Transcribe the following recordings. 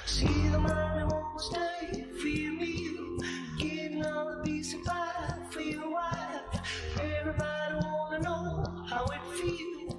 See the man who won't stay for your meal, getting all the decent pie for your wife. Everybody wanna know how it feels.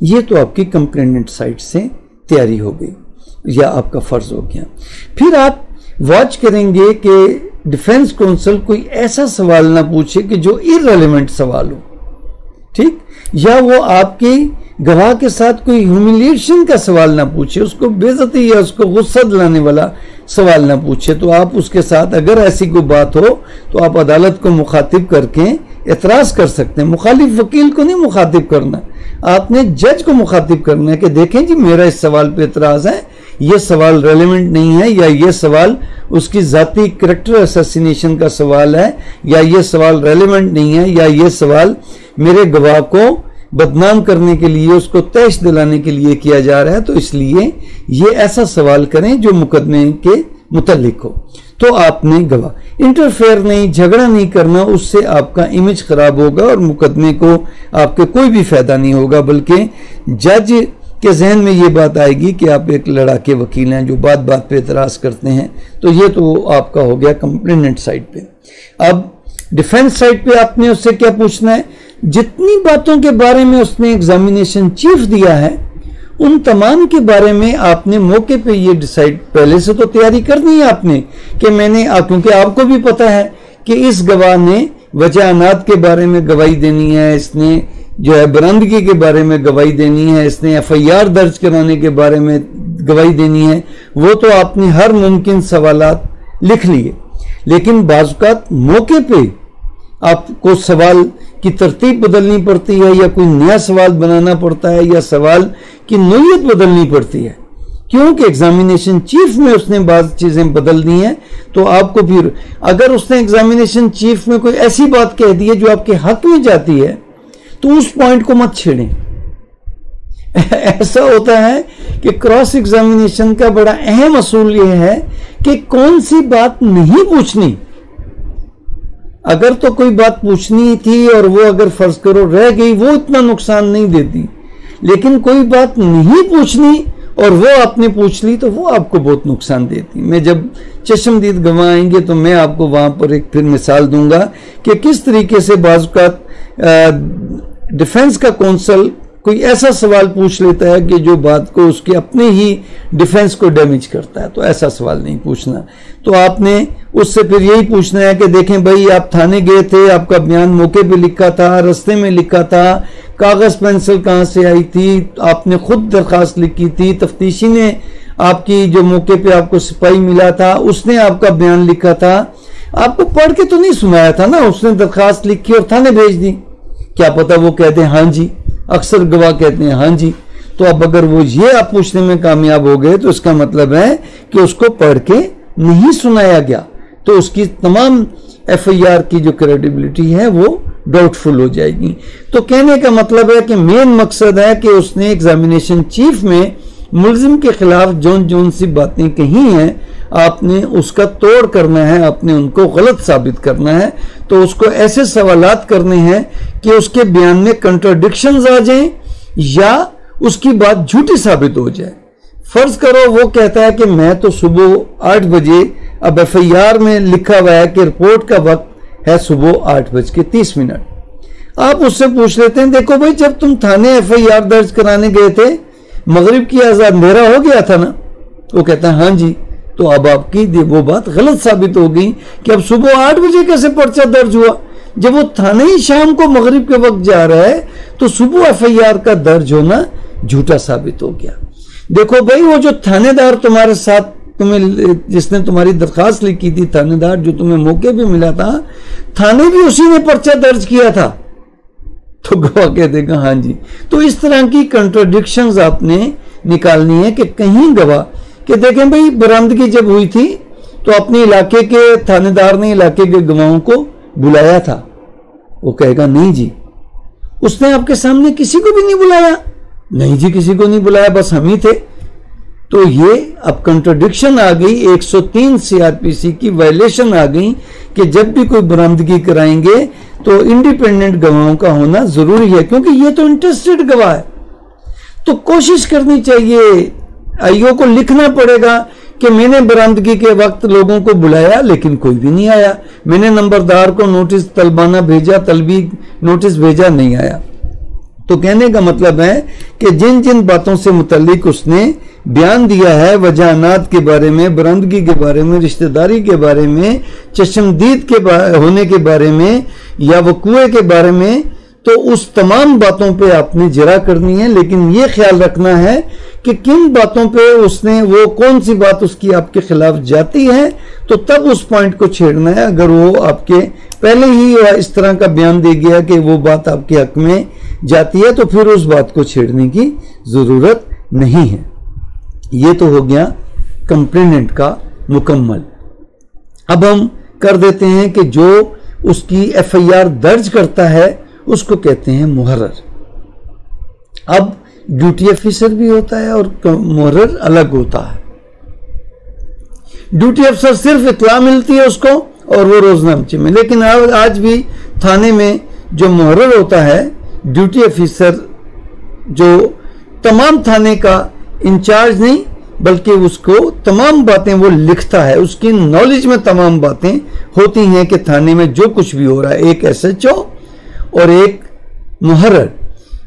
یہ تو آپ کی complainant side سے تیاری ہو گئی یا آپ کا فرض ہو گیا. پھر آپ واچ کریں گے کہ ڈیفنس کونسل کوئی ایسا سوال نہ پوچھے کہ جو ارریلیونٹ سوال ہو, ٹھیک, یا وہ آپ کی گواہ کے ساتھ کوئی ہیوملیشن کا سوال نہ پوچھے, اس کو بے عزتی یا اس کو غصہ دلانے والا سوال نہ پوچھے. تو آپ اس کے ساتھ اگر ایسی کوئی بات ہو تو آپ عدالت کو مخاطب کر کے اعتراض کر سکتے ہیں. مخالف وکیل کو نہیں مخاطب کرنا, آپ نے جج کو مخاطب کرنا ہے کہ دیکھیں جی میرا اس سوال پہ اعتراض ہے, یہ سوال ریلیونٹ نہیں ہے, یا یہ سوال اس کی ذاتی کریکٹر اسیسینیشن کا سوال ہے, یا یہ سوال ریلیونٹ نہیں ہے, یا یہ سوال میرے گواہ کو بدنام کرنے کے لیے, اس کو طیش دلانے کے لیے کیا جا رہا ہے, تو اس لیے یہ ایسا سوال کریں جو مقدمے کے متعلق ہو. تو آپ نے گواہ انٹرفیئر نہیں, جھگڑا نہیں کرنا, اس سے آپ کا امیج خراب ہوگا اور مقدمے کو آپ کے کوئی بھی فائدہ نہیں ہوگا, بلکہ جج کے ذہن میں یہ بات آئے گی کہ آپ ایک لڑاکے وکیل ہیں جو بات بات پہ اعتراض کرتے ہیں. تو یہ تو آپ کا ہو گیا کمپلیننٹ سائڈ پہ. اب ڈیفنس سائڈ پہ آپ نے اس سے کیا پوچھنا ہے, جتنی باتوں کے بارے میں اس نے ایگزامینیشن چیف دیا ہے ان تمام کے بارے میں آپ نے موقع پہ یہ ڈیسائیڈ پہلے سے تو تیاری کرنی ہے آپ نے کہ میں نے, کیونکہ آپ کو بھی پتا ہے کہ اس گواہ نے وجہانات کے بارے میں گواہی دینی ہے, اس نے جو ہے برآمدگی کے بارے میں گواہی دینی ہے, اس نے FIR درج کرانے کے بارے میں گواہی دینی ہے. وہ تو آپ نے ہر ممکن سوالات لکھ لیے, لیکن بعض اوقات موقع پہ آپ کو سوال کی ترتیب بدلنی پڑتی ہے, یا کوئی نیا سوال بنانا پڑتا ہے, یا سوال کی نوعیت بدلنی پڑتی ہے, کیونکہ ایگزامینیشن چیف میں اس نے بعض چیزیں بدل دی ہیں. تو آپ کو پھر اگر اس نے ایگزامینیشن چیف میں کوئی ایسی بات کہہ دی ہے جو آپ کے حق میں جاتی ہے تو اس پوائنٹ کو مت چھیڑیں. ایسا ہوتا ہے کہ کراس ایگزامینیشن کا بڑا اہم اصول یہ ہے کہ کون سی بات نہیں پوچھنی. اگر تو کوئی بات پوچھنی تھی اور وہ اگر فرض کرو رہ گئی, وہ اتنا نقصان نہیں دیتی, لیکن کوئی بات نہیں پوچھنی اور وہ آپ نے پوچھ لی تو وہ آپ کو بہت نقصان دیتی. میں جب چشمدید گواہ آئیں گے تو میں آپ کو وہاں پر ایک پھر مثال دوں گا کہ کس طریقے سے بعض اوقات ڈیفنس کا کونسل کوئی ایسا سوال پوچھ لیتا ہے کہ جو بات کو اس کے اپنے ہی ڈیفنس کو ڈیمیج کرتا ہے. تو ایسا سوال نہیں پوچھنا. تو آپ نے اس سے پھر یہی پوچھنا ہے کہ دیکھیں بھائی آپ تھانے گئے تھے, آپ کا بیان موقع پہ لکھا تھا, رستے میں لکھا تھا, کاغذ پینسل کہاں سے آئی تھی, آپ نے خود درخواست لکھی تھی, تفتیشی نے آپ کی جو موقع پہ آپ کو سپاہی ملا تھا اس نے آپ کا بیان لکھا تھا, آپ کو پڑھ کے تو نہیں سنایا تھا نا, اس نے درخواست لکھی اور تھانے بھیج دی. کیا پتا وہ کہتے ہیں ہاں جی, اکثر گواہ کہتے ہیں ہاں جی. تو اب اگر وہ یہ آپ پوچھنے میں کامیاب ہو گئے تو اس کا مطلب ہے کہ اس کو پڑھ کے نہیں سنایا گیا, تو اس کی تمام FIR کی جو کریڈیبلٹی ہے وہ ڈاؤٹ فل ہو جائے گی. تو کہنے کا مطلب ہے کہ مین مقصد ہے کہ اس نے ایگزامینیشن چیف میں ملزم کے خلاف جون سی باتیں کہی ہیں, آپ نے اس کا توڑ کرنا ہے, آپ نے ان کو غلط ثابت کرنا ہے. تو اس کو ایسے سوالات کرنے ہیں کہ اس کے بیان میں کنٹراڈکشنز آ جائیں یا اس کی بات جھوٹی ثابت ہو جائے. فرض کرو وہ کہتا ہے کہ میں تو صبح 8 بجے, اب FIR میں لکھا ہوا ہے کہ رپورٹ کا وقت ہے صبح 8:30. آپ اس سے پوچھ لیتے ہیں دیکھو بھائی جب تم تھانے FIR درج کرانے گئے تھے مغرب کی آزاد اندھیرا ہو گیا تھا نا. وہ کہتا ہے ہاں جی. تو اب آپ کی وہ بات غلط ثابت ہو گئی کہ اب صبح 8 بجے کیسے پرچہ درج ہوا, جب وہ تھانے ہی شام کو مغرب کے وقت جا رہا ہے تو صبح FIR کا درج ہونا جھوٹا ثابت ہو گیا. دیکھو بھائی وہ جو تھانے دار تمہارے ساتھ جس نے تمہاری درخواست لکھی تھی, تھانے دار جو تمہیں موقع بھی ملا تھا, تھانے بھی اسی نے پرچہ درج کیا تھا. تو گواہ کہہ دے گا ہاں جی. تو اس طرح کی کنٹراڈکشنز آپ نے نکالنی ہے کہ کہیں گواہ کہ دیکھیں بھائی برآمدگی جب ہوئی تھی تو اپنے علاقے کے تھانے دار نے علاقے کے گواہوں کو بلایا تھا. وہ کہے گا نہیں جی اس نے آپ کے سامنے کسی کو بھی نہیں بلایا. نہیں جی کسی کو نہیں بلایا, بس ہم ہی تھے. تو یہ اب کنٹراڈکشن آ گئی, 103 CRPC کی وائلیشن آ گئی کہ جب بھی کوئی برآمدگی کرائیں گے تو انڈیپینڈنٹ گواہوں کا ہونا ضروری ہے, کیونکہ یہ تو انٹرسٹڈ گواہ ہے. تو کوشش کرنی چاہیے, IO کو لکھنا پڑے گا کہ میں نے برآمدگی کے وقت لوگوں کو بلایا لیکن کوئی بھی نہیں آیا, میں نے نمبردار کو نوٹس طلبانہ بھیجا, طلبی نوٹس بھیجا, نہیں آیا. تو کہنے کا مطلب ہے کہ جن جن باتوں سے متعلق اس نے بیان دیا ہے، وجہانات کے بارے میں، برندگی کے بارے میں، رشتہ داری کے بارے میں، چشمدید کے ہونے کے بارے میں یا وقوع کے بارے میں، تو اس تمام باتوں پہ آپ نے جرا کرنی ہے، لیکن یہ خیال رکھنا ہے کہ کن باتوں پہ اس نے، وہ کون سی بات اس کی آپ کے خلاف جاتی ہے، تو تب اس پوائنٹ کو چھیڑنا ہے۔ اگر وہ آپ کے پہلے ہی اس طرح کا بیان دے گیا کہ وہ بات آپ کے حق میں جاتی ہے، تو پھر اس بات کو چھیڑنے کی ضرورت نہیں ہے۔ یہ تو ہو گیا کمپلیننٹ کا مکمل۔ اب ہم کر دیتے ہیں کہ جو اس کی ایف آئی آر درج کرتا ہے اس کو کہتے ہیں محرر۔ اب ڈیوٹی افیسر بھی ہوتا ہے اور محرر الگ ہوتا ہے۔ ڈیوٹی افسر صرف اطلاع ملتی ہے اس کو اور وہ روزنامچے میں، لیکن آج بھی تھانے میں جو محرر ہوتا ہے، ڈیوٹی افیسر جو تمام تھانے کا انچارج نہیں بلکہ اس کو تمام باتیں وہ لکھتا ہے، اس کی نالج میں تمام باتیں ہوتی ہیں کہ تھانے میں جو کچھ بھی ہو رہا ہے۔ ایک ایس ایچ او اور ایک محرر،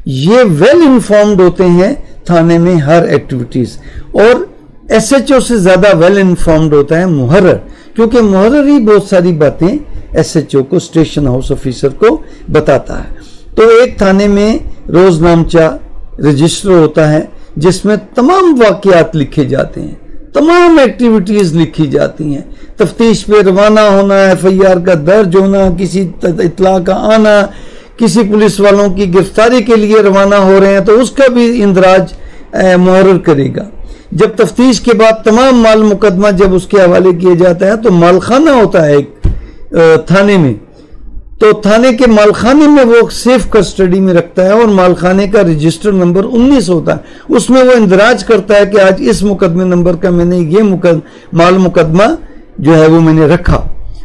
یہ ویل انفارمڈ ہوتے ہیں تھانے میں ہر ایکٹیویٹیز، اور ایس ایچ او سے زیادہ ویل انفارمڈ ہوتا ہے محرر، کیونکہ محرر ہی بہت ساری باتیں ایس ایچ او کو، اسٹیشن ہاؤس افیسر کو بتاتا ہے۔ تو ایک تھانے میں روزنامچہ رجسٹر ہوتا ہے جس میں تمام واقعات لکھے جاتے ہیں، تمام ایکٹیویٹیز لکھی جاتی ہیں، تفتیش پہ روانہ ہونا، ایف آئی آر کا درج ہونا، کسی اطلاع کا آنا، کسی پولیس والوں کی گرفتاری کے لیے روانہ ہو رہے ہیں تو اس کا بھی اندراج محرر کرے گا۔ جب تفتیش کے بعد تمام مال مقدمہ جب اس کے حوالے کیا جاتا ہے تو مالخانہ ہوتا ہے ایک تھانے میں، تو تھانے کے مالخانے میں وہ سیف کسٹڈی میں رکھتا ہے، اور مالخانے کا رجسٹر نمبر 19 ہوتا ہے، اس میں وہ اندراج کرتا ہے کہ آج اس مقدمے نمبر کا میں نے یہ مال مقدمہ جو ہے وہ میں نے رکھا۔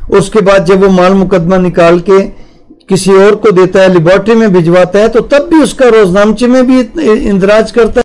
اس کے بعد جب وہ مال مقدمہ نکال کے کسی اور کو دیتا ہے، لیبارٹری میں بھجواتا ہے، تو تب بھی اس کا روزنامچے میں بھی اندراج کرتا ہے۔